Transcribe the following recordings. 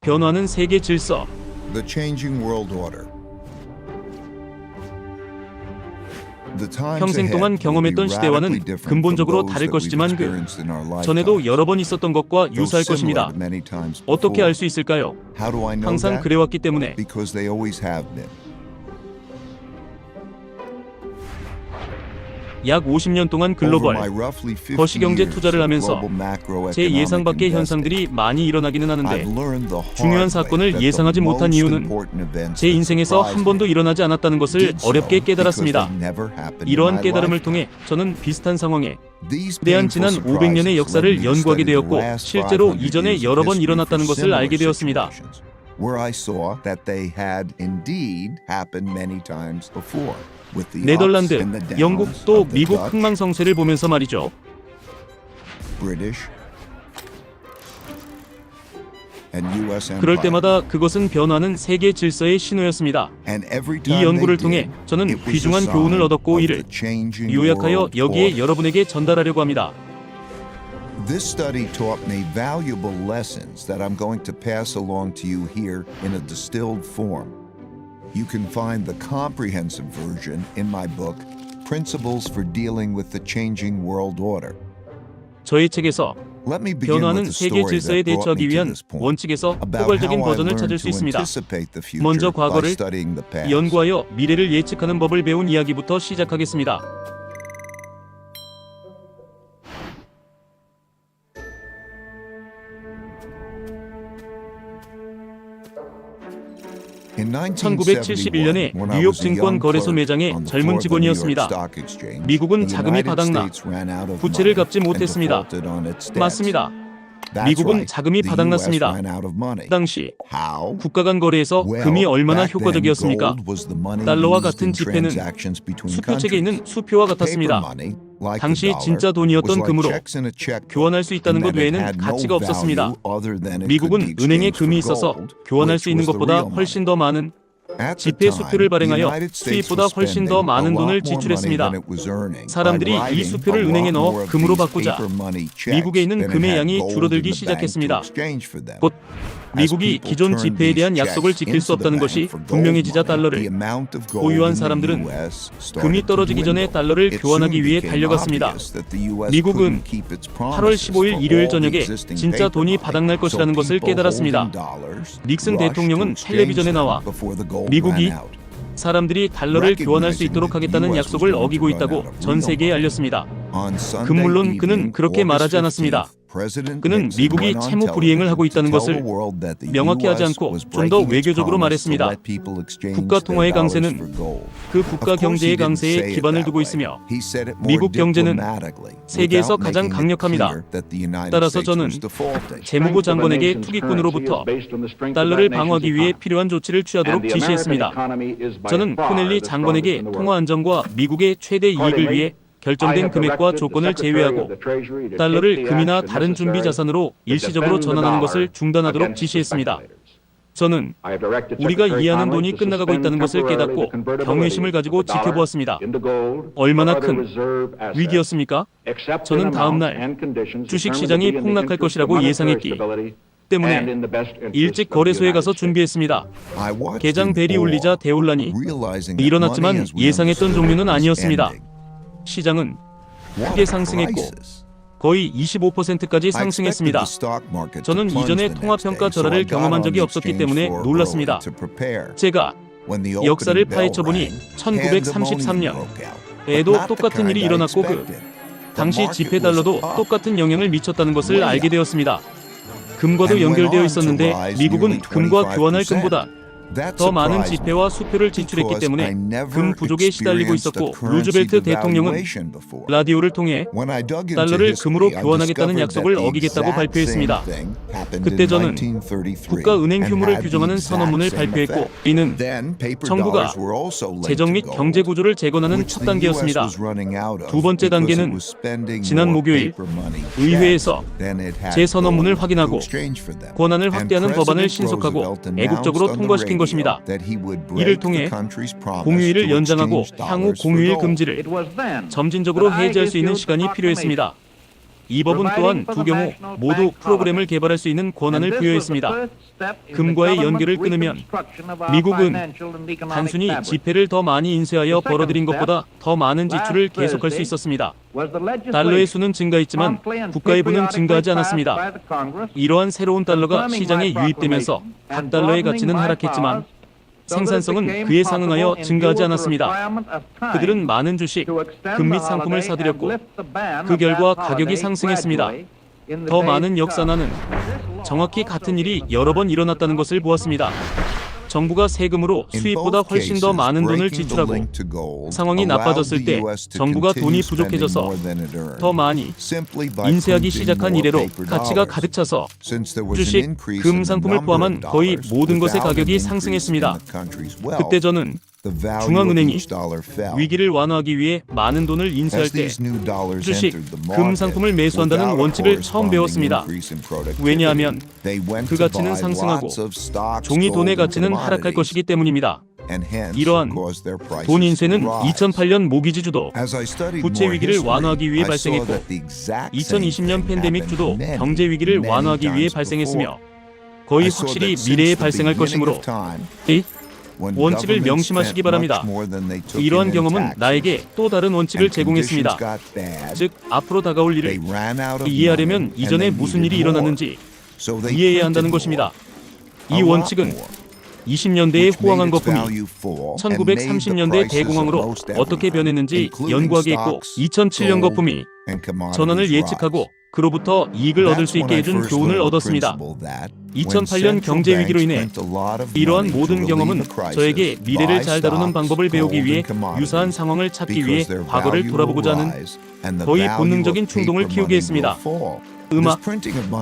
변화하는 세계 질서. The changing world order. 평생 동안 경험했던 시대와는 근본적으로 다를 것이지만 전에도 여러 번 있었던 것과 유사할 것입니다. 어떻게 알 수 있을까요? 항상 그래왔기 때문에. 약 50년 동안 글로벌 거시경제 투자를 하면서 제 예상 밖의 현상들이 많이 일어나기는 하는데 중요한 사건을 예상하지 못한 이유는 제 인생에서 한 번도 일어나지 않았다는 것을 어렵게 깨달았습니다. 이러한 깨달음을 통해 저는 비슷한 상황에 대한 지난 500년의 역사를 연구하게 되었고 실제로 이전에 여러 번 일어났다는 것을 알게 되었습니다. 네덜란드, 영국 또 미국 흥망성쇠를 보면서 말이죠. 그럴 때마다 그것은 변화하는 세계 질서의 신호였습니다. 이 연구를 통해 저는 귀중한 교훈을 얻었고 이를 요약하여 여기에 여러분에게 전달하려고 합니다. This study taught me valuable lessons that I'm going to pass along to you here in a distilled form. You can find the comprehensive version in my book, Principles for Dealing with the Changing World Order. 저의 책에서 Let me begin 변화하는 with the 세계 story 질서에 that brought 대처하기 me to 위한 this point, 원칙에서 about 포괄적인 how I 버전을 찾을 learned 수 to 있습니다. anticipate the future 먼저 by 과거를 studying the past. 연구하여 미래를 예측하는 법을 배운 이야기부터 시작하겠습니다. In 1971년에 뉴욕 증권 거래소 매장의 젊은 직원이었습니다. 미국은 자금이 바닥나 부채를 갚지 못했습니다. 맞습니다. 미국은 자금이 바닥났습니다. 당시 국가 간 거래에서 금이 얼마나 효과적이었습니까? 달러와 같은 지폐는 수표책에 있는 수표와 같았습니다. 당시 진짜 돈이었던 금으로 교환할 수 있다는 것 외에는 가치가 없었습니다. 미국은 은행에 금이 있어서 교환할 수 있는 것보다 훨씬 더 많은 지폐 수표를 발행하여 수입보다 훨씬 더 많은 돈을 지출했습니다. 사람들이 이 수표를 은행에 넣어 금으로 바꾸자 미국에 있는 금의 양이 줄어들기 시작했습니다. 곧 미국이 기존 지폐에 대한 약속을 지킬 수 없다는 것이 분명해지자 달러를 보유한 사람들은 금이 떨어지기 전에 달러를 교환하기 위해 달려갔습니다. 미국은 8월 15일 일요일 저녁에 진짜 돈이 바닥날 것이라는 것을 깨달았습니다. 닉슨 대통령은 텔레비전에 나와 미국이 사람들이 달러를 교환할 수 있도록 하겠다는 약속을 어기고 있다고 전 세계에 알렸습니다. 물론 그는 그렇게 말하지 않았습니다. 그는 미국이 채무 불이행을 하고 있다는 것을 명확히 하지 않고 좀 더 외교적으로 말했습니다. 국가 통화의 강세는 그 국가 경제의 강세에 기반을 두고 있으며 미국 경제는 세계에서 가장 강력합니다. 따라서 저는 재무부 장관에게 투기꾼으로부터 달러를 방어하기 위해 필요한 조치를 취하도록 지시했습니다. 저는 코넬리 장관에게 통화 안정과 미국의 최대 이익을 위해 결정된 금액과 조건을 제외하고 달러를 금이나 다른 준비 자산으로 일시적으로 전환하는 것을 중단하도록 지시했습니다. 저는 우리가 이해하는 돈이 끝나가고 있다는 것을 깨닫고 경외심을 가지고 지켜보았습니다. 얼마나 큰 위기였습니까? 저는 다음 날 주식시장이 폭락할 것이라고 예상했기 때문에 일찍 거래소에 가서 준비했습니다. 개장 벨이 울리자 대혼란이 일어났지만 예상했던 종류는 아니었습니다. 시장은 크게 상승했고 거의 25%까지 상승했습니다. 저는 이전에 통화평가 절하를 경험한 적이 없었기 때문에 놀랐습니다. 제가 역사를 파헤쳐보니 1933년에도 똑같은 일이 일어났고 당시 지폐 달러도 똑같은 영향을 미쳤다는 것을 알게 되었습니다. 금과도 연결되어 있었는데 미국은 금과 교환할 금보다 더 많은 지폐와 수표를 지출했기 때문에 금 부족에 시달리고 있었고 루즈벨트 대통령은 라디오를 통해 달러를 금으로 교환하겠다는 약속을 어기겠다고 발표했습니다. 그때 저는 국가은행 규모를 규정하는 선언문을 발표했고 이는 정부가 재정 및 경제 구조를 재건하는 첫 단계였습니다. 두 번째 단계는 지난 목요일 의회에서 제 선언문을 확인하고 권한을 확대하는 법안을 신속하고 애국적으로 통과시킨 것입니다. 이를 통해 공휴일을 연장하고 향후 공휴일 금지를 점진적으로 해제할 수 있는 시간이 필요했습니다. 이 법은 또한 두 경우 모두 프로그램을 개발할 수 있는 권한을 부여했습니다. 금과의 연결을 끊으면 미국은 단순히 지폐를 더 많이 인쇄하여 벌어들인 것보다 더 많은 지출을 계속할 수 있었습니다. 달러의 수는 증가했지만 국가의 부는 증가하지 않았습니다. 이러한 새로운 달러가 시장에 유입되면서 각 달러의 가치는 하락했지만 생산성은 그에 상응하여 증가하지 않았습니다. 그들은 많은 주식, 금 및 상품을 사들였고 그 결과 가격이 상승했습니다. 더 많은 역산화는 정확히 같은 일이 여러 번 일어났다는 것을 보았습니다. 정부가 세금으로 수입보다 훨씬 더 많은 돈을 지출하고 상황이 나빠졌을 때 정부가 돈이 부족해져서 더 많이 인쇄하기 시작한 이래로 가치가 가득 차서 주식, 금 상품을 포함한 거의 모든 것의 가격이 상승했습니다. 그때 저는 중앙은행이 위기를 완화하기 위해 많은 돈을 인쇄할 때 주식, 금 상품을 매수한다는 원칙을 처음 배웠습니다. 왜냐하면 그 가치는 상승하고 종이 돈의 가치는 하락할 것이기 때문입니다. 이러한 돈 인쇄는 2008년 모기지 주도 부채 위기를 완화하기 위해 발생했고 2020년 팬데믹 주도 경제 위기를 완화하기 위해 발생했으며 거의 확실히 미래에 발생할 것이므로 이 원칙을 명심하시기 바랍니다. 이러한 경험은 나에게 또 다른 원칙을 제공했습니다. 즉, 앞으로 다가올 일을 이해하려면 이전에 무슨 일이 일어났는지 이해해야 한다는 것입니다. 이 원칙은 20년대의 호황한 거품이 1930년대 대공황으로 어떻게 변했는지 연구하게 했고 2007년 거품이 전환을 예측하고 그로부터 이익을 얻을 수 있게 해준 교훈을 얻었습니다. 2008년 경제 위기로 인해 이러한 모든 경험은 저에게 미래를 잘 다루는 방법을 배우기 위해 유사한 상황을 찾기 위해 과거를 돌아보고자 하는 거의 본능적인 충동을 키우게 했습니다. 음악,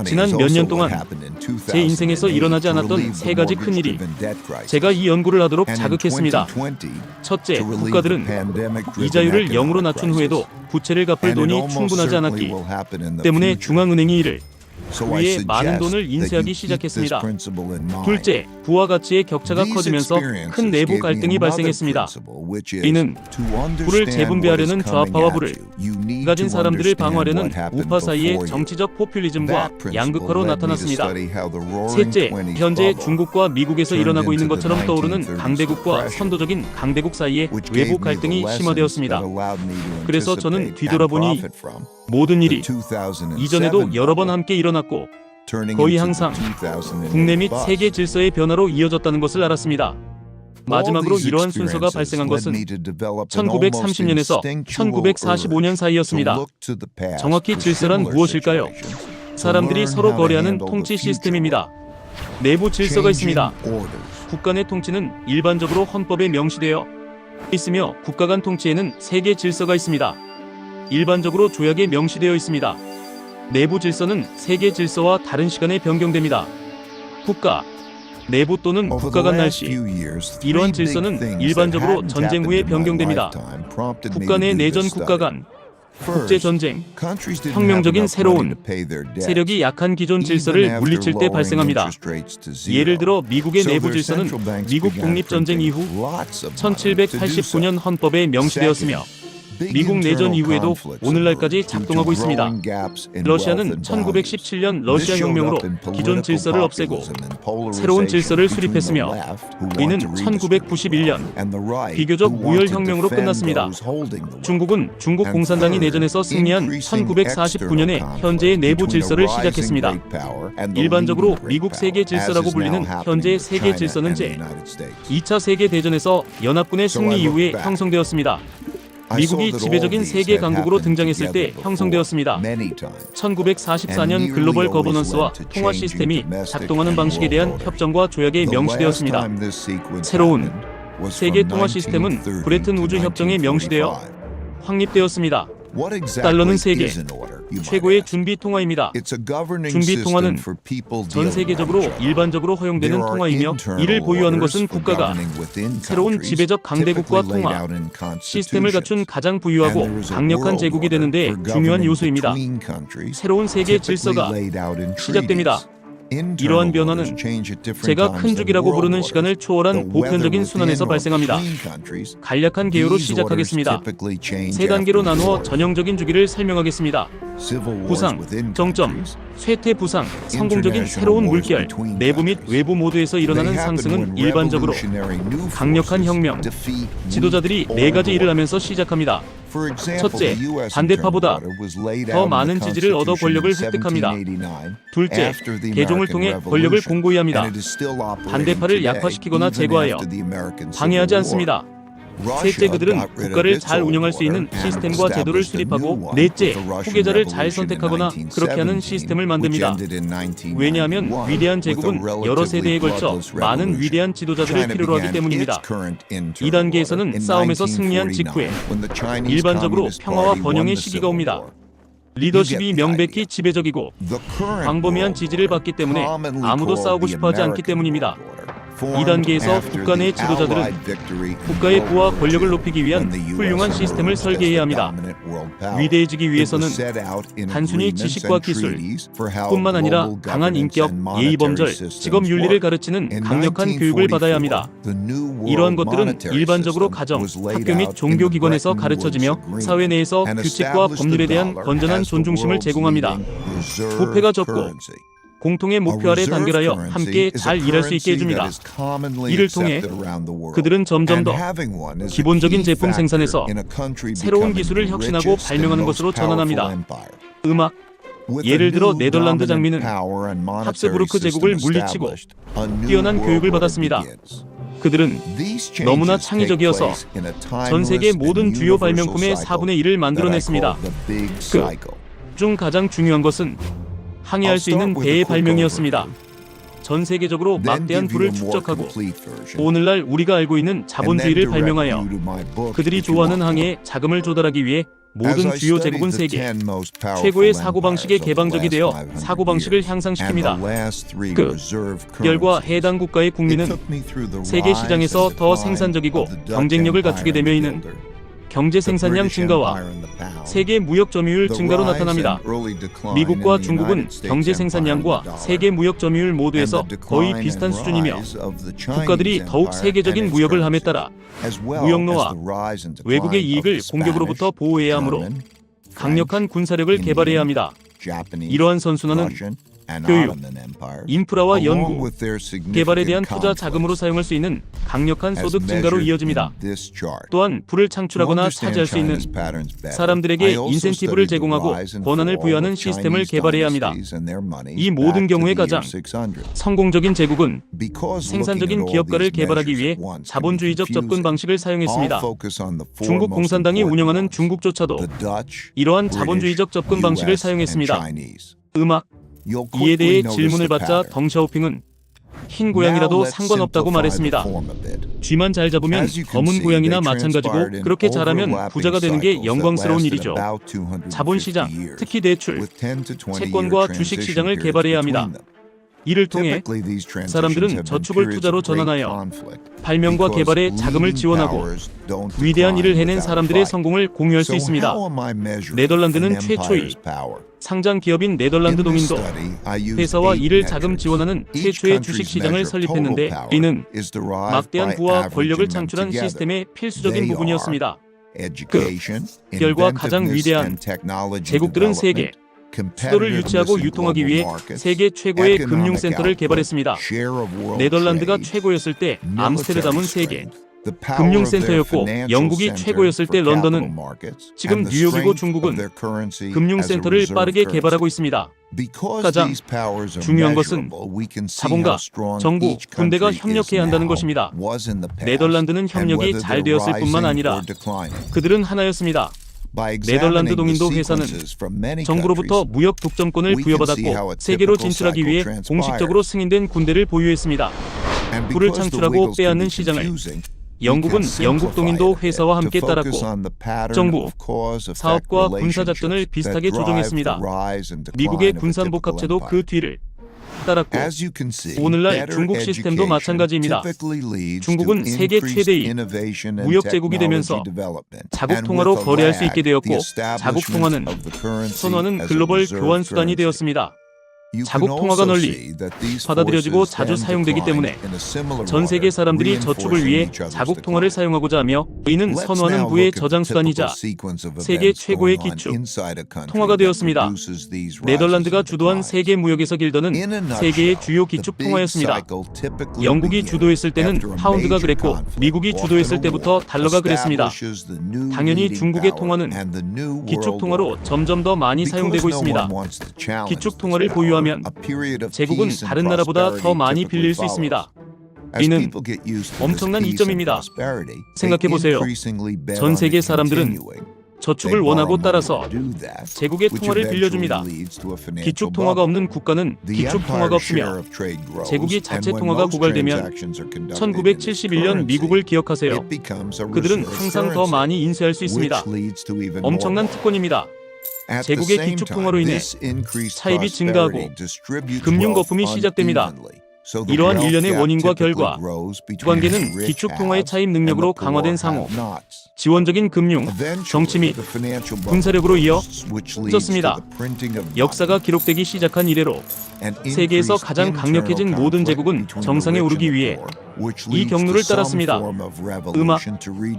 지난 몇 년 동안 제 인생에서 일어나지 않았던 세 가지 큰일이 제가 이 연구를 하도록 자극했습니다. 첫째, 국가들은 이자율을 0으로 낮춘 후에도 부채를 갚을 돈이 충분하지 않았기 때문에 중앙은행이 이를 위에 많은 돈을 인쇄하기 시작했습니다. 둘째, 부와 가치의 격차가 커지면서 큰 내부 갈등이 발생했습니다. 이는 부를 재분배하려는 좌파와 부를 가진 사람들을 방어하려는 우파 사이의 정치적 포퓰리즘과 양극화로 나타났습니다. 셋째, 현재 중국과 미국에서 일어나고 있는 것처럼 떠오르는 강대국과 선도적인 강대국 사이의 외부 갈등이 심화되었습니다. 그래서 저는 뒤돌아보니 모든 일이 이전에도 여러 번 함께 일어났고 거의 항상 국내 및 세계 질서의 변화로 이어졌다는 것을 알았습니다. 마지막으로 이러한 순서가 발생한 것은 1930년에서 1945년 사이였습니다. 정확히 질서란 무엇일까요? 사람들이 서로 거래하는 통치 시스템입니다. 내부 질서가 있습니다. 국가 내 통치는 일반적으로 헌법에 명시되어 있으며 국가 간 통치에는 세계 질서가 있습니다. 일반적으로 조약에 명시되어 있습니다. 내부 질서는 세계 질서와 다른 시간에 변경됩니다. 국가 내부 또는 국가 간 날씨. 이러한 질서는 일반적으로 전쟁 후에 변경됩니다. 국가 내 내전, 국가 간 국제 전쟁, 혁명적인 새로운 세력이 약한 기존 질서를 물리칠 때 발생합니다. 예를 들어 미국의 내부 질서는 미국 독립전쟁 이후 1789년 헌법에 명시되었으며 미국 내전 이후에도 오늘날까지 작동하고 있습니다. 러시아는 1917년 러시아 혁명으로 기존 질서를 없애고 새로운 질서를 수립했으며 이는 1991년 비교적 무혈혁명으로 끝났습니다. 중국은 중국 공산당이 내전에서 승리한 1949년에 현재의 내부 질서를 시작했습니다. 일반적으로 미국 세계 질서라고 불리는 현재의 세계 질서는 제2차 세계대전에서 연합군의 승리 이후에 형성되었습니다. 미국이 지배적인 세계 강국으로 등장했을 때 형성되었습니다. 1944년 글로벌 거버넌스와 통화 시스템이 작동하는 방식에 대한 협정과 조약에 명시되었습니다. 새로운 세계 통화 시스템은 브레튼 우주 협정에 명시되어 확립되었습니다. 달러는 세계 최고의 준비 통화입니다. 준비 통화는 전 세계적으로 일반적으로 허용되는 통화이며 이를 보유하는 것은 국가가 새로운 지배적 강대국과 통화 시스템을 갖춘 가장 부유하고 강력한 제국이 되는 데 중요한 요소입니다. 새로운 세계 질서가 시작됩니다. 이러한 변화는 제가 큰 주기라고 부르는 시간을 초월한 보편적인 순환에서 발생합니다. 간략한 개요로 시작하겠습니다. 세 단계로 나누어 전형적인 주기를 설명하겠습니다. 부상, 정점, 쇠퇴 부상, 성공적인 새로운 물결, 내부 및 외부 모두에서 일어나는 상승은 일반적으로 강력한 혁명, 지도자들이 네 가지 일을 하면서 시작합니다. 첫째, 반대파보다 더 많은 지지를 얻어 권력을 획득합니다. 둘째, 개종을 통해 권력을 공고히 합니다. 반대파를 약화시키거나 제거하여 방해하지 않습니다. 셋째, 그들은 국가를 잘 운영할 수 있는 시스템과 제도를 수립하고, 넷째, 후계자를 잘 선택하거나 그렇게 하는 시스템을 만듭니다. 왜냐하면 위대한 제국은 여러 세대에 걸쳐 많은 위대한 지도자들을 필요로 하기 때문입니다. 2단계에서는 싸움에서 승리한 직후에 일반적으로 평화와 번영의 시기가 옵니다. 리더십이 명백히 지배적이고 광범위한 지지를 받기 때문에 아무도 싸우고 싶어하지 않기 때문입니다. 2단계에서 국가 내 지도자들은 국가의 부와 권력을 높이기 위한 훌륭한 시스템을 설계해야 합니다. 위대해지기 위해서는 단순히 지식과 기술 뿐만 아니라 강한 인격, 예의범절, 직업윤리를 가르치는 강력한 교육을 받아야 합니다. 이러한 것들은 일반적으로 가정, 학교 및 종교기관에서 가르쳐지며 사회 내에서 규칙과 법률에 대한 건전한 존중심을 제공합니다. 부패가 적고 공통의 목표 아래 단결하여 함께 잘 일할 수 있게 해줍니다. 이를 통해 그들은 점점 더 기본적인 제품 생산에서 새로운 기술을 혁신하고 발명하는 것으로 전환합니다. 음악, 예를 들어 네덜란드 장미는 합스부르크 제국을 물리치고 뛰어난 교육을 받았습니다. 그들은 너무나 창의적이어서 전 세계 모든 주요 발명품의 4분의 1을 만들어냈습니다. 그 중 가장 중요한 것은 항해할 수 있는 배의 발명이었습니다. 전 세계적으로 막대한 부를 축적하고 오늘날 우리가 알고 있는 자본주의를 발명하여 그들이 좋아하는 항해에 자금을 조달하기 위해 모든 주요 제국은 세계 최고의 사고방식에 개방적이 되어 사고방식을 향상시킵니다. 그 결과 해당 국가의 국민은 세계 시장에서 더 생산적이고 경쟁력을 갖추게 되며 이는 경제 생산량 증가와 세계 무역 점유율 증가로 나타납니다. 미국과 중국은 경제 생산량과 세계 무역 점유율 모두에서 거의 비슷한 수준이며 국가들이 더욱 세계적인 무역을 함에 따라 무역로와 외국의 이익을 공격으로부터 보호해야 하므로 강력한 군사력을 개발해야 합니다. 이러한 선순환은 교육, 인프라와 연구, 개발에 대한 투자 자금으로 사용할 수 있는 강력한 소득 증가로 이어집니다. 또한 부를 창출하거나 차지할 수 있는 사람들에게 인센티브를 제공하고 권한을 부여하는 시스템을 개발해야 합니다. 이 모든 경우에 가장 성공적인 제국은 생산적인 기업가를 개발하기 위해 자본주의적 접근 방식을 사용했습니다. 중국 공산당이 운영하는 중국조차도 이러한 자본주의적 접근 방식을 사용했습니다. 음악, 이에 대해 질문을 받자 덩샤오핑은 흰 고양이라도 상관없다고 말했습니다. 쥐만 잘 잡으면 검은 고양이나 마찬가지고 그렇게 잘하면 부자가 되는 게 영광스러운 일이죠. 자본시장, 특히 대출, 채권과 주식시장을 개발해야 합니다. 이를 통해 사람들은 저축을 투자로 전환하여 발명과 개발에 자금을 지원하고 위대한 일을 해낸 사람들의 성공을 공유할 수 있습니다. 네덜란드는 최초의 상장 기업인 네덜란드 동인도 회사와 이를 자금 지원하는 최초의 주식시장을 설립했는데 이는 막대한 부와 권력을 창출한 시스템의 필수적인 부분이었습니다. 그 결과 가장 위대한 제국들은 세계 수도를 유치하고 유통하기 위해 세계 최고의 금융센터를 개발했습니다. 네덜란드가 최고였을 때 암스테르담은 세계 금융센터였고 영국이 최고였을 때 런던은 지금 뉴욕이고 중국은 금융센터를 빠르게 개발하고 있습니다. 가장 중요한 것은 자본가, 정부, 군대가 협력해야 한다는 것입니다. 네덜란드는 협력이 잘 되었을 뿐만 아니라 그들은 하나였습니다. 네덜란드 동인도 회사는 정부로부터 무역 독점권을 부여받았고 세계로 진출하기 위해 공식적으로 승인된 군대를 보유했습니다. 부를 창출하고 빼앗는 시장을 영국은 영국 동인도 회사와 함께 따랐고 정부, 사업과 군사작전을 비슷하게 조정했습니다. 미국의 군산복합체도 그 뒤를 따랐고 오늘날 중국 시스템도 마찬가지입니다. 중국은 세계 최대의 무역 제국이 되면서 자국 통화로 거래할 수 있게 되었고 자국 통화는 선호하는 글로벌 교환 수단이 되었습니다. 자국 통화가 널리 받아들여지고 자주 사용되기 때문에 전 세계 사람들이 저축을 위해 자국 통화를 사용하고자 하며 이는 선호하는 부의 저장 수단이자 세계 최고의 기축 통화가 되었습니다. 네덜란드가 주도한 세계 무역에서 길더는 세계의 주요 기축 통화였습니다. 영국이 주도했을 때는 파운드가 그랬고 미국이 주도했을 때부터 달러가 그랬습니다. 당연히 중국의 통화는 기축 통화로 점점 더 많이 사용되고 있습니다. 기축 통화를 보유하면 제국은 다른 나라보다 더 많이 빌릴 수 있습니다. 이는 엄청난 이점입니다. 생각해보세요. 전 세계 사람들은 저축을 원하고 따라서 제국의 통화를 빌려줍니다. 기축 통화가 없는 국가는 기축 통화가 없으며 제국이 자체 통화가 고갈되면 1971년 미국을 기억하세요. 그들은 항상 더 많이 인쇄할 수 있습니다. 엄청난 특권입니다. 제국의 기축 통화로 인해 차입이 증가하고 금융 거품이 시작됩니다. 이러한 일련의 원인과 결과 관계는 기축 통화의 차입 능력으로 강화된 상호, 지원적인 금융, 정치 및 군사력으로 이어졌습니다. 역사가 기록되기 시작한 이래로 세계에서 가장 강력해진 모든 제국은 정상에 오르기 위해 이 경로를 따랐습니다.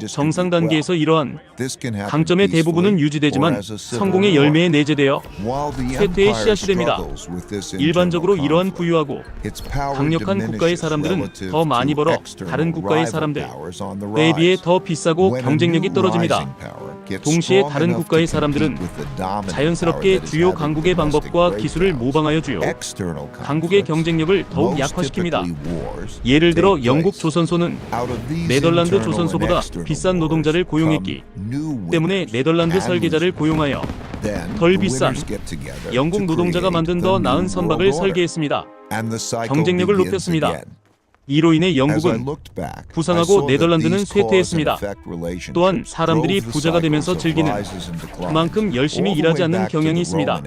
정상 단계에서 이러한 강점의 대부분은 유지되지만 성공의 열매에 내재되어 쇠퇴의 씨앗이 됩니다. 일반적으로 이러한 부유하고 강력한 국가의 사람들은 더 많이 벌어 다른 국가의 사람들에 비해 더 비싸고 경쟁력이 떨어집니다. 동시에 다른 국가의 사람들은 자연스럽게 주요 강국의 방법과 기술을 모방하여 주요 강국의 경쟁력을 더욱 약화시킵니다. 예를 들어 영국 조선소는 네덜란드 조선소보다 비싼 노동자를 고용했기 때문에 네덜란드 설계자를 고용하여 덜 비싼 영국 노동자가 만든 더 나은 선박을 설계했습니다. 경쟁력을 높였습니다. 이로 인해 영국은 부상하고 네덜란드는 쇠퇴했습니다. 또한 사람들이 부자가 되면서 즐기는 그만큼 열심히 일하지 않는 경향이 있습니다.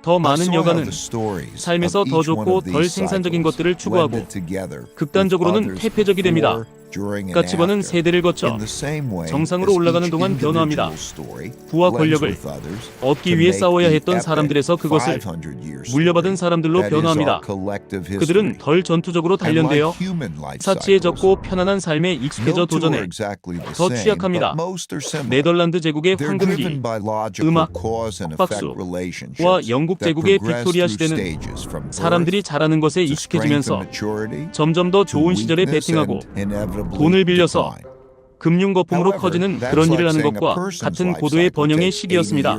더 많은 여가는 삶에서 더 좋고 덜 생산적인 것들을 추구하고 극단적으로는 퇴폐적이 됩니다. 가치관은 세대를 거쳐 정상으로 올라가는 동안 변화합니다. 부와 권력을 얻기 위해 싸워야 했던 사람들에서 그것을 물려받은 사람들로 변화합니다. 그들은 덜 전투적으로 단련되어 사치에 적고 편안한 삶에 익숙해져 도전에 더 취약합니다. 네덜란드 제국의 황금기, 음악, 박수와 영국 제국의 빅토리아 시대는 사람들이 잘하는 것에 익숙해지면서 점점 더 좋은 시절에 베팅하고 돈을 빌려서 금융 거품으로 커지는 그런 일을 하는 것과 같은 고도의 번영의 시기였습니다.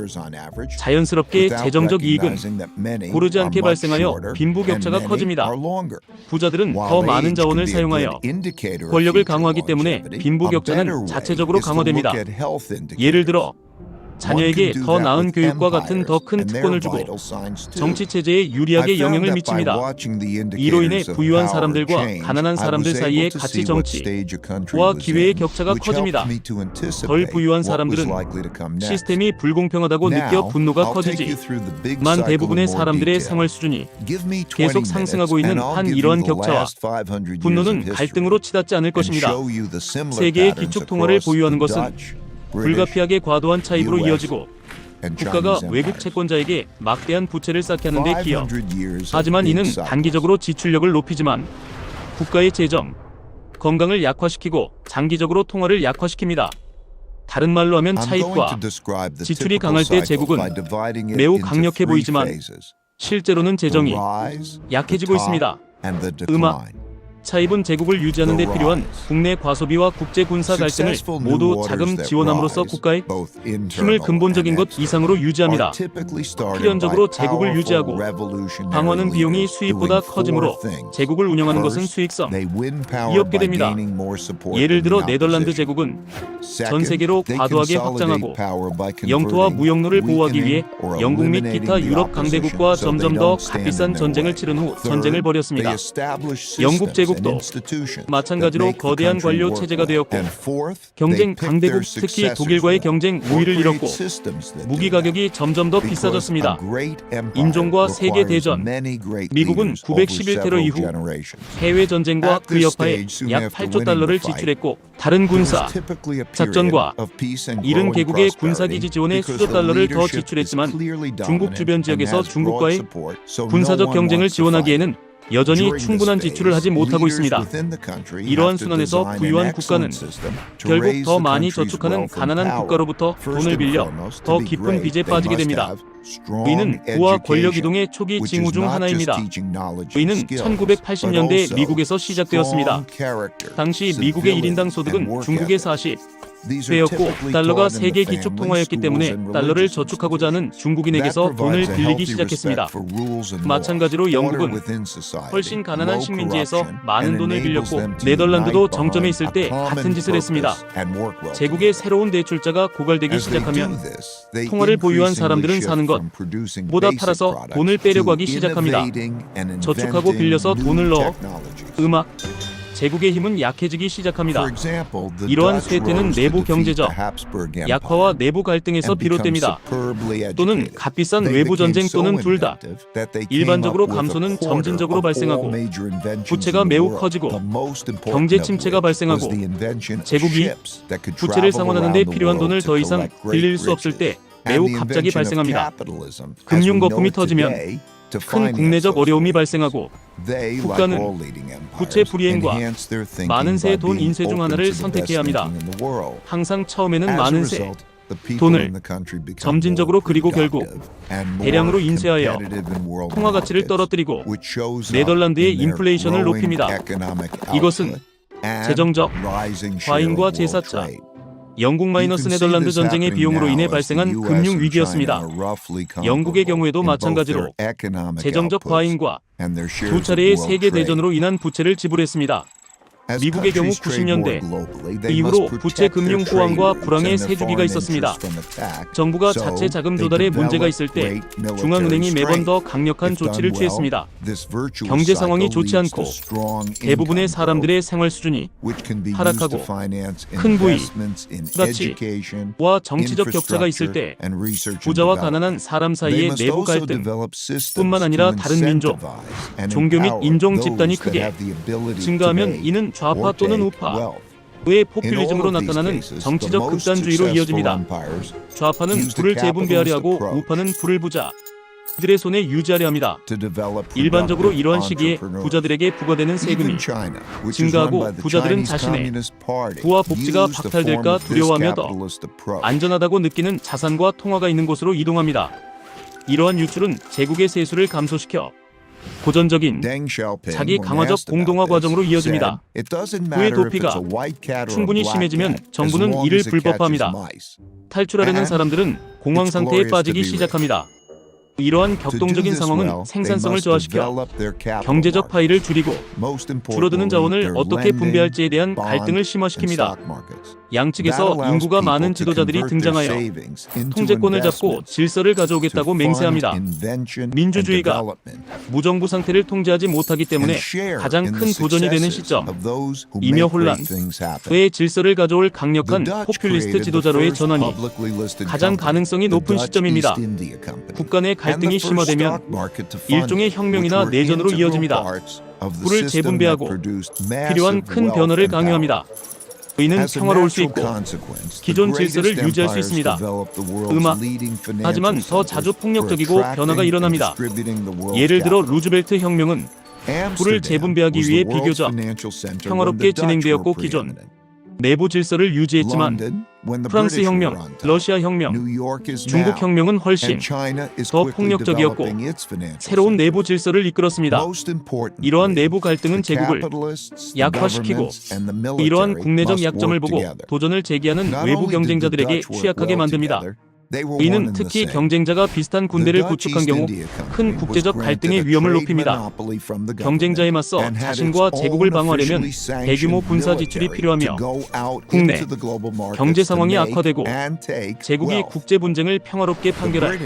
자연스럽게 재정적 이익은 고르지 않게 발생하여 빈부격차가 커집니다. 부자들은 더 많은 자원을 사용하여 권력을 강화하기 때문에 빈부격차는 자체적으로 강화됩니다. 예를 들어 자녀에게 더 나은 교육과 같은 더 큰 특권을 주고 정치 체제에 유리하게 영향을 미칩니다. 이로 인해 부유한 사람들과 가난한 사람들 사이의 가치 정치와 기회의 격차가 커집니다. 덜 부유한 사람들은 시스템이 불공평하다고 느껴 분노가 커지지만 대부분의 사람들의 생활 수준이 계속 상승하고 있는 한 이러한 격차와 분노는 갈등으로 치닫지 않을 것입니다. 세계의 기축 통화를 보유하는 것은 불가피하게 과도한 차입으로 이어지고 국가가 외국 채권자에게 막대한 부채를 쌓게 하는 데 기여. 하지만 이는 단기적으로 지출력을 높이지만 국가의 재정, 건강을 약화시키고 장기적으로 통화를 약화시킵니다. 다른 말로 하면 차입과 지출이 강할 때 제국은 매우 강력해 보이지만 실제로는 재정이 약해지고 있습니다. 음악, 차입은 제국을 유지하는 데 필요한 국내 과소비와 국제 군사 갈등을 모두 자금 지원함으로써 국가의 힘을 근본적인 것 이상으로 유지합니다. 필연적으로 제국을 유지하고 방어하는 비용이 수입보다 커지므로 제국을 운영하는 것은 수익성이 없게 됩니다. 예를 들어 네덜란드 제국은 전 세계로 과도하게 확장하고 영토와 무역로를 보호하기 위해 영국 및 기타 유럽 강대국과 점점 더 값비싼 전쟁을 치른 후 전쟁을 벌였습니다. 영국 제국 제국도 마찬가지로 거대한 관료 체제가 되었고 경쟁 강대국 특히 독일과의 경쟁 우위를 잃었고 무기 가격이 점점 더 비싸졌습니다. 인종과 세계 대전, 미국은 911테러 이후 해외 전쟁과 그 여파에 약 8조 달러를 지출했고 다른 군사, 작전과 이른 개국의 군사기지 지원에 수조 달러를 더 지출했지만 중국 주변 지역에서 중국과의 군사적 경쟁을 지원하기에는 여전히 충분한 지출을 하지 못하고 있습니다. 이러한 순환에서 부유한 국가는 결국 더 많이 저축하는 가난한 국가로부터 돈을 빌려 더 깊은 빚에 빠지게 됩니다. 이는 부와 권력 이동의 초기 징후 중 하나입니다. 이는 1980년대 미국에서 시작되었습니다. 당시 미국의 1인당 소득은 중국의 40배였고 달러가 세계 기축 통화였기 때문에 달러를 저축하고자 하는 중국인에게서 돈을 빌리기 시작했습니다. 마찬가지로 영국은 훨씬 가난한 식민지에서 많은 돈을 빌렸고 네덜란드도 정점에 있을 때 같은 짓을 했습니다. 제국의 새로운 대출자가 고갈되기 시작하면 통화를 보유한 사람들은 사는 것보다 팔아서 돈을 빼려고 하기 시작합니다. 저축하고 빌려서 돈을 넣어 음악, 제국의 힘은 약해지기 시작합니다. 이러한 쇠퇴는 내부 경제적 약화와 내부 갈등에서 비롯됩니다. 또는 값비싼 외부 전쟁 또는 둘 다. 일반적으로 감소는 점진적으로 발생하고 부채가 매우 커지고 경제 침체가 발생하고 제국이 부채를 상환하는 데 필요한 돈을 더 이상 빌릴 수 없을 때 매우 갑자기 발생합니다. 금융 거품이 터지면 큰 국내적 어려움이 발생하고 국가는 부채 불이행과 많은 새 돈 인쇄 중 하나를 선택해야 합니다. 항상 처음에는 많은 새 돈을 점진적으로 그리고 결국 대량으로 인쇄하여 통화 가치를 떨어뜨리고 네덜란드의 인플레이션을 높입니다. 이것은 재정적 과잉과 제4차 영국-네덜란드 전쟁의 비용으로 인해 발생한 금융 위기였습니다. 영국의 경우에도 마찬가지로 재정적 과잉과 두 차례의 세계 대전으로 인한 부채를 지불했습니다. 미국의 경우 90년대 이후로 부채 금융 호황과 불황의 세 주기가 있었습니다. 정부가 자체 자금 조달에 문제가 있을 때 중앙은행이 매번 더 강력한 조치를 취했습니다. 경제 상황이 좋지 않고 대부분의 사람들의 생활 수준이 하락하고 큰 부의, 가치와 정치적 격차가 있을 때 부자와 가난한 사람 사이의 내부 갈등 뿐만 아니라 다른 민족, 종교 및 인종 집단이 크게 증가하면 이는 좌파 또는 우파의 포퓰리즘으로 나타나는 정치적 극단주의로 이어집니다. 좌파는 부를 재분배하려 하고 우파는 부를 부자들의 손에 유지하려 합니다. 일반적으로 이러한 시기에 부자들에게 부과되는 세금이 증가하고 부자들은 자신의 부와 복지가 박탈될까 두려워하며 더 안전하다고 느끼는 자산과 통화가 있는 곳으로 이동합니다. 이러한 유출은 제국의 세수를 감소시켜 고전적인 자기 강화적 공동화 과정으로 이어집니다. 그의 도피가 충분히 심해지면 정부는 이를 불법화합니다. 탈출하려는 사람들은 공황 상태에 빠지기 시작합니다. 이러한 격동적인 상황은 생산성을 저하시켜 경제적 파이를 줄이고 줄어드는 자원을 어떻게 분배할지에 대한 갈등을 심화시킵니다. 양측에서 인구가 많은 지도자들이 등장하여 통제권을 잡고 질서를 가져오겠다고 맹세합니다. 민주주의가 무정부 상태를 통제하지 못하기 때문에 가장 큰 도전이 되는 시점, 이며 혼란의 질서를 가져올 강력한 포퓰리스트 지도자로의 전환이 가장 가능성이 높은 시점입니다. 국가 내 갈등이 심화되면 일종의 혁명이나 내전으로 이어집니다. 부를 재분배하고 필요한 큰 변화를 강요합니다. 이는 평화로울 수 있고 기존 질서를 유지할 수 있습니다. 하지만 더 자주 폭력적이고 변화가 일어납니다. 예를 들어 루즈벨트 혁명은 부를 재분배하기 위해 비교적 평화롭게 진행되었고 기존 내부 질서를 유지했지만 프랑스 혁명, 러시아 혁명, 중국 혁명은 훨씬 더 폭력적이었고 새로운 내부 질서를 이끌었습니다. 이러한 내부 갈등은 제국을 약화시키고 이러한 국내적 약점을 보고 도전을 제기하는 외부 경쟁자들에게 취약하게 만듭니다. 이는 특히 경쟁자가 비슷한 군대를 구축한 경우 큰 국제적 갈등의 위험을 높입니다. 경쟁자에 맞서 자신과 제국을 방어하려면 대규모 군사 지출이 필요하며 국내 경제 상황이 악화되고 제국이 국제 분쟁을 평화롭게 판결할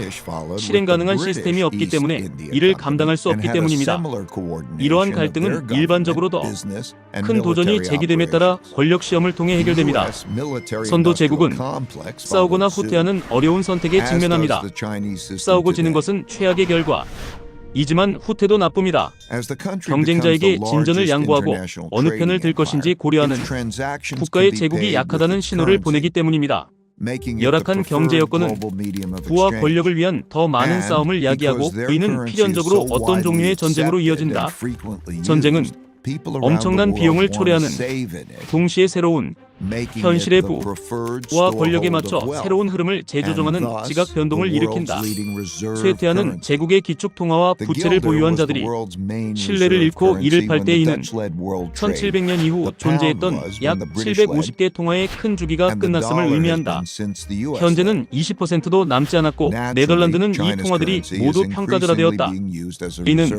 실행 가능한 시스템이 없기 때문에 이를 감당할 수 없기 때문입니다. 이러한 갈등은 일반적으로 더 큰 도전이 제기됨에 따라 권력 시험을 통해 해결됩니다. 선도 제국은 싸우거나 후퇴하는 어려운 선택에 직면합니다. 싸우고 지는 것은 최악의 결과이지만 후퇴도 나쁩니다. 경쟁자에게 진전을 양보하고 어느 편을 들 것인지 고려하는 국가의 제국이 약하다는 신호를 보내기 때문입니다. 열악한 경제 여건은 부와 권력을 위한 더 많은 싸움을 야기하고 이는 필연적으로 어떤 종류의 전쟁으로 이어진다. 전쟁은 엄청난 비용을 초래하는 동시에 새로운 현실의 부와 권력에 맞춰 새로운 흐름을 재조정하는 지각 변동을 일으킨다. 쇠퇴하는 제국의 기축 통화와 부채를 보유한 자들이 신뢰를 잃고 이를 팔 때 이는 1700년 이후 존재했던 약 750개 통화의 큰 주기가 끝났음을 의미한다. 현재는 20%도 남지 않았고 네덜란드는 이 통화들이 모두 평가절하되었다. 이는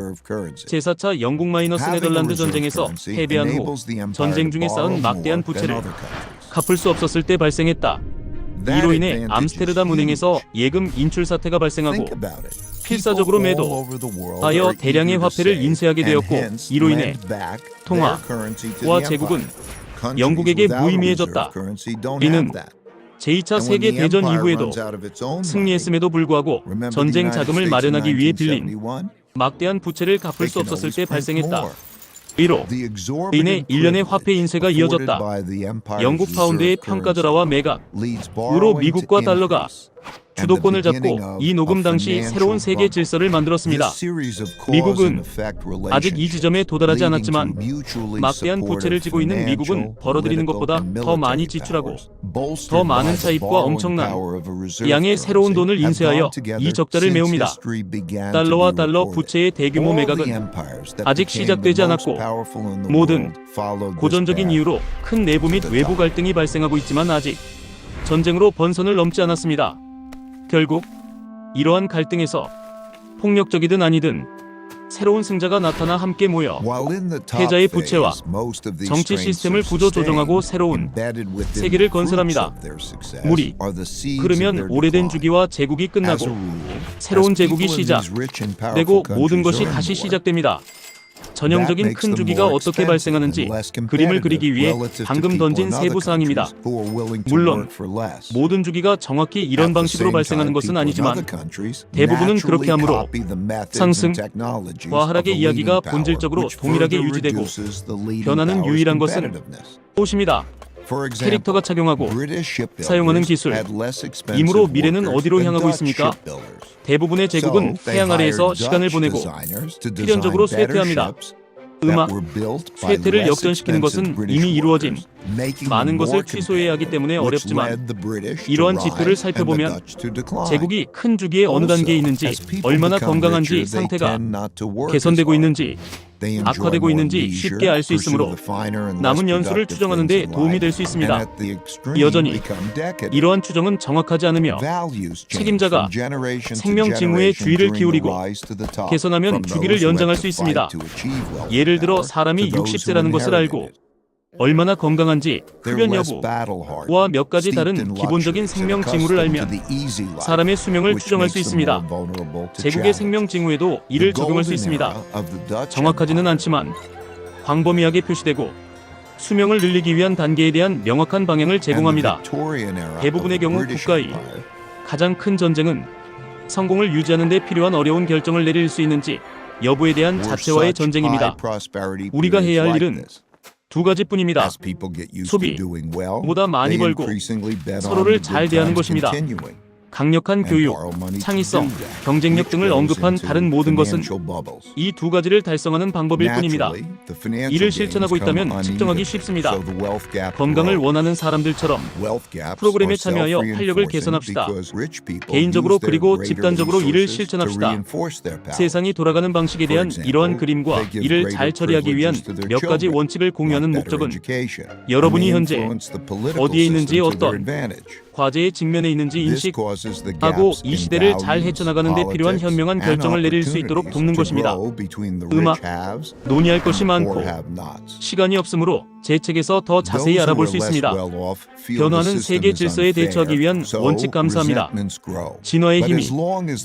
제4차 영국-네덜란드 전쟁에서 패배한 후 전쟁 중에 쌓은 막대한 부채를 갚을 수 없었을 때 발생했다. 이로 인해 암스테르담 은행에서 예금 인출 사태가 발생하고 필사적으로 매도하여 대량의 화폐를 인쇄하게 되었고 이로 인해 통화와 제국은 영국에게 무의미해졌다. 이는 제2차 세계대전 이후에도 승리했음에도 불구하고 전쟁 자금을 마련하기 위해 빌린 막대한 부채를 갚을 수 없었을 때 발생했다. 이로 인해 일련의 화폐 인쇄가 이어졌다. 영국 파운드의 평가절하와 매각으로 미국과 달러가 주도권을 잡고 이 녹음 당시 새로운 세계 질서를 만들었습니다. 미국은 아직 이 지점에 도달하지 않았지만 막대한 부채를 지고 있는 미국은 벌어들이는 것보다 더 많이 지출하고 더 많은 차입과 엄청난 양의 새로운 돈을 인쇄하여 이 적자를 메웁니다. 달러와 달러 부채의 대규모 매각은 아직 시작되지 않았고 모든 고전적인 이유로 큰 내부 및 외부 갈등이 발생하고 있지만 아직 전쟁으로 번선을 넘지 않았습니다. 결국 이러한 갈등에서 폭력적이든 아니든 새로운 승자가 나타나 함께 모여 패자의 부채와 정치 시스템을 구조 조정하고 새로운 세계를 건설합니다. 물이 흐르면 오래된 주기와 제국이 끝나고 새로운 제국이 시작되고 모든 것이 다시 시작됩니다. 전형적인 큰 주기가 어떻게 발생하는지 그림을 그리기 위해 방금 던진 세부 사항입니다. 물론 모든 주기가 정확히 이런 방식으로 발생하는 것은 아니지만 대부분은 그렇게 하므로 상승과 하락의 이야기가 본질적으로 동일하게 유지되고 변화는 유일한 것은 옷입니다. 캐릭터가 착용하고 사용하는 기술. 이므로 미래는 어디로 향하고 있습니까? 대부분의 제국은 태양 아래에서 시간을 보내고 필연적으로 쇠퇴합니다. 음악, 쇠퇴를 역전시키는 것은 이미 이루어진 많은 것을 취소해야 하기 때문에 어렵지만 이러한 지표를 살펴보면 제국이 큰 주기의 어느 단계에 있는지, 얼마나 건강한지, 상태가 개선되고 있는지, 악화되고 있는지 쉽게 알 수 있으므로 남은 연수를 추정하는 데 도움이 될 수 있습니다. 여전히 이러한 추정은 정확하지 않으며 책임자가 생명 징후에 주의를 기울이고 개선하면 주기를 연장할 수 있습니다. 예를 들어 사람이 60세라는 것을 알고 얼마나 건강한지, 흡연 여부와 몇 가지 다른 기본적인 생명 징후를 알면 사람의 수명을 추정할 수 있습니다. 제국의 생명 징후에도 이를 적용할 수 있습니다. 정확하지는 않지만 광범위하게 표시되고 수명을 늘리기 위한 단계에 대한 명확한 방향을 제공합니다. 대부분의 경우 국가의 가장 큰 전쟁은 성공을 유지하는 데 필요한 어려운 결정을 내릴 수 있는지 여부에 대한 자체와의 전쟁입니다. 우리가 해야 할 일은 두 가지뿐입니다. 소비보다 많이 벌고 서로를 잘 대하는 것입니다. 강력한 교육, 창의성, 경쟁력 등을 언급한 다른 모든 것은 이 두 가지를 달성하는 방법일 뿐입니다. 이를 실천하고 있다면 측정하기 쉽습니다. 건강을 원하는 사람들처럼 프로그램에 참여하여 활력을 개선합시다. 개인적으로 그리고 집단적으로 이를 실천합시다. 세상이 돌아가는 방식에 대한 이러한 그림과 이를 잘 처리하기 위한 몇 가지 원칙을 공유하는 목적은 여러분이 현재 어디에 있는지 어떤 과제에 직면해 있는지 This 인식하고 causes the 하고 gaps 이 in 시대를 잘 values, 헤쳐나가는 데 필요한 politics, 현명한 and 결정을 내릴 수 있도록 돕는 opportunities to 것입니다. grow between the 음악, rich haves 논의할 and 것이 the 많고 poor have-nots. 시간이 없으므로 제 책에서 더 자세히 Those who 알아볼 are 수 less 있습니다. well-off feel the 변화하는 system 세계 is 질서에 대처하기 unfair, 위한 so 원칙 감사합니다. resentments grow. 진화의 But 힘이 as long as the